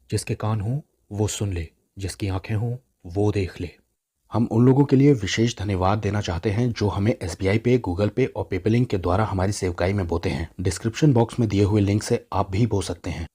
जिसके कान हों वो सुन ले, जिसकी आंखें हों वो देख ले। हम उन लोगों के लिए विशेष धन्यवाद देना चाहते हैं जो हमें एसबीआई पे, गूगल पे और पेपलिंक के द्वारा हमारी सेवकाई में बोते हैं। डिस्क्रिप्शन बॉक्स में दिए हुए लिंक से आप भी बो सकते हैं।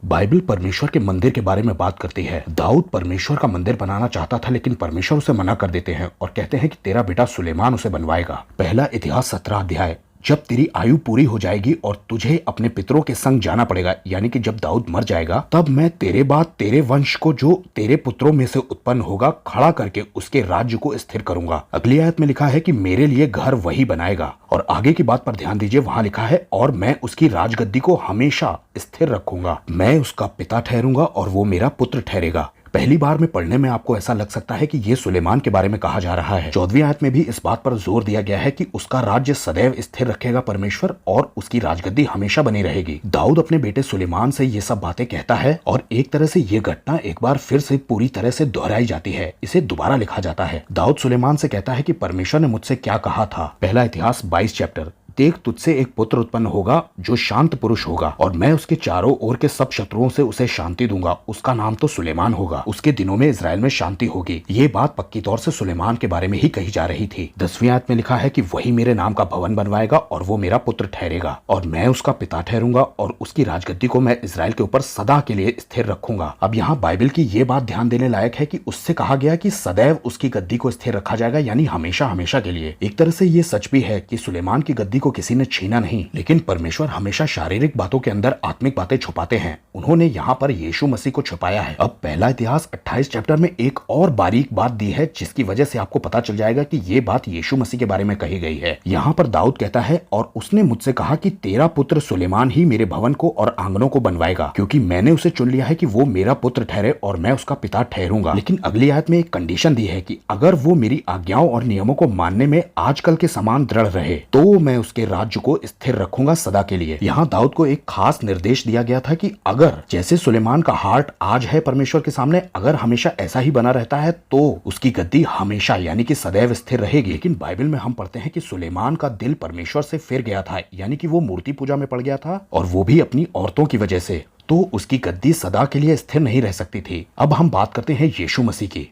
बाइबल परमेश्वर के मंदिर के बारे में बात करती है। दाऊद परमेश्वर का मंदिर बनाना चाहता था, लेकिन परमेश्वर उसे मना कर देते हैं और कहते हैं कि तेरा बेटा सुलेमान उसे बनवाएगा। पहला इतिहास 17 अध्याय। जब तेरी आयु पूरी हो जाएगी और तुझे अपने पितरों के संग जाना पड़ेगा, यानी कि जब दाऊद मर जाएगा, तब मैं तेरे बाद तेरे वंश को जो तेरे पुत्रों में से उत्पन्न होगा खड़ा करके उसके राज्य को स्थिर करूंगा। अगली आयत में लिखा है कि मेरे लिए घर वही बनाएगा। और आगे की बात पर ध्यान दीजिए, वहां लिखा है और मैं उसकी राजगद्दी को हमेशा स्थिर रखूंगा। मैं उसका पिता ठहरूंगा और वो मेरा पुत्र ठहरेगा। पहली बार में पढ़ने में आपको ऐसा लग सकता है कि ये सुलेमान के बारे में कहा जा रहा है। 14वीं आयत में भी इस बात पर जोर दिया गया है कि उसका राज्य सदैव स्थिर रखेगा परमेश्वर और उसकी राजगद्दी हमेशा बनी रहेगी। दाऊद अपने बेटे सुलेमान से ये सब बातें कहता है और एक तरह से ये घटना एक बार फिर से पूरी तरह से दोहराई जाती है। इसे दोबारा लिखा जाता है। दाऊद सुलेमान से कहता है कि परमेश्वर ने मुझसे क्या कहा था। पहला इतिहास 22 चैप्टर। देख, तुझसे एक पुत्र उत्पन्न होगा जो शांत पुरुष होगा और मैं उसके चारों ओर के सब शत्रुओं से उसे शांति दूंगा। उसका नाम तो सुलेमान होगा। उसके दिनों में इजराइल में शांति होगी। ये बात पक्की तौर से सुलेमान के बारे में ही कही जा रही थी। 10वीं आयत में लिखा है कि वही मेरे नाम का भवन बनवाएगा और वो मेरा पुत्र ठहरेगा और मैं उसका पिता ठहरूंगा और उसकी राजगद्दी को मैं इजराइल के ऊपर सदा के लिए स्थिर रखूंगा। अब यहाँ बाइबल की ये बात ध्यान देने लायक है कि उससे कहा गया कि सदैव उसकी गद्दी को स्थिर रखा जाएगा, यानी हमेशा हमेशा के लिए। एक तरह से ये सच भी है कि सुलेमान की गद्दी को किसी ने छीना नहीं, लेकिन परमेश्वर हमेशा शारीरिक बातों के अंदर आत्मिक बातें छुपाते हैं। उन्होंने यहाँ पर यीशु मसीह को छुपाया है। अब पहला इतिहास 28 चैप्टर में एक और बारीक बात दी है जिसकी वजह से आपको पता चल जाएगा कि ये बात यीशु मसीह के बारे में कही गई है। यहाँ पर दाऊद कहता है और उसने मुझसे कहा कि तेरा पुत्र सुलेमान ही मेरे भवन को और आंगनों को बनवाएगा, क्योंकि मैंने उसे चुन लिया है कि वो मेरा पुत्र ठहरे और मैं उसका पिता ठहरूंगा। लेकिन अगली आयत में एक कंडीशन दी है कि अगर वो मेरी आज्ञाओं और नियमों को मानने में आजकल के समान दृढ़ रहे तो मैं उसके राज्य को स्थिर रखूंगा सदा के लिए। यहाँ दाऊद को एक खास निर्देश दिया गया था कि अगर जैसे सुलेमान का हार्ट आज है परमेश्वर के सामने, अगर हमेशा ऐसा ही बना रहता है तो उसकी गद्दी हमेशा यानी कि सदैव स्थिर रहेगी। लेकिन बाइबल में हम पढ़ते हैं कि सुलेमान का दिल परमेश्वर से फिर गया था, यानी कि वो मूर्ति पूजा में पड़ गया था और वो भी अपनी औरतों की वजह से। तो उसकी गद्दी सदा के लिए स्थिर नहीं रह सकती थी। अब हम बात करते हैं यीशु मसीह की।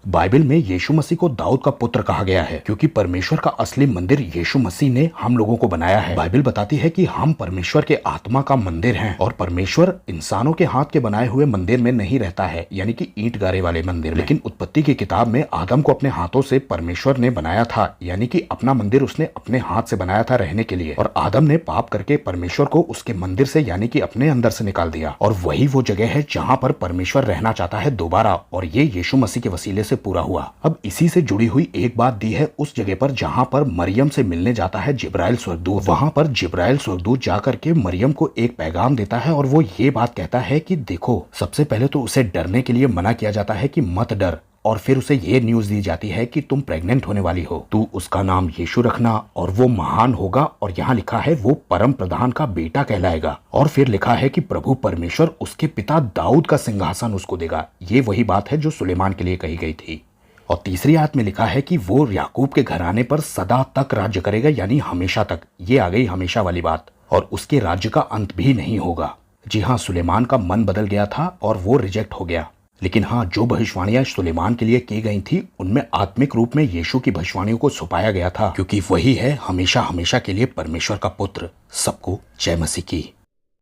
बाइबल में यीशु मसीह को दाऊद का पुत्र कहा गया है क्योंकि परमेश्वर का असली मंदिर यीशु मसीह ने हम लोगों को बनाया है। बाइबल बताती है कि हम परमेश्वर के आत्मा का मंदिर हैं और परमेश्वर इंसानों के हाथ के बनाए हुए मंदिर में नहीं रहता है, यानी कि ईंट गारे वाले मंदिर। लेकिन उत्पत्ति की किताब में आदम को अपने हाथों से परमेश्वर ने बनाया था, यानी कि अपना मंदिर उसने अपने हाथ से बनाया था रहने के लिए। और आदम ने पाप करके परमेश्वर को उसके मंदिर से यानी कि अपने अंदर से निकाल दिया और वही वो जगह है जहाँ पर परमेश्वर रहना चाहता है दोबारा, और ये यीशु मसीह के वसीले से पूरा हुआ। अब इसी से जुड़ी हुई एक बात दी है उस जगह पर जहां पर मरियम से मिलने जाता है जिब्राइल स्वर्गदूत। वहां पर जिब्राइल स्वर्गदूत जाकर के मरियम को एक पैगाम देता है और वो ये बात कहता है कि देखो, सबसे पहले तो उसे डरने के लिए मना किया जाता है कि मत डर, और फिर उसे ये न्यूज दी जाती है कि तुम प्रेग्नेंट होने वाली हो, तू उसका नाम यीशु रखना और वो महान होगा, और यहाँ लिखा है वो परम प्रधान का बेटा कहलाएगा। और फिर लिखा है कि प्रभु परमेश्वर उसके पिता दाऊद का सिंहासन उसको देगा। ये वही बात है जो सुलेमान के लिए कही गई थी। और तीसरी आयत में लिखा है कि वो याकूब के घराने पर सदा तक राज्य करेगा, यानी हमेशा तक। ये आ गई हमेशा वाली बात, और उसके राज्य का अंत भी नहीं होगा। जी हाँ, सुलेमान का मन बदल गया था और वो रिजेक्ट हो गया। लेकिन हाँ, जो भविष्यवाणियां सुलेमान के लिए की गई थी उनमें आत्मिक रूप में यीशु की भविष्यवाणियों को छुपाया गया था, क्योंकि वही है हमेशा हमेशा के लिए परमेश्वर का पुत्र। सबको जय मसीह की।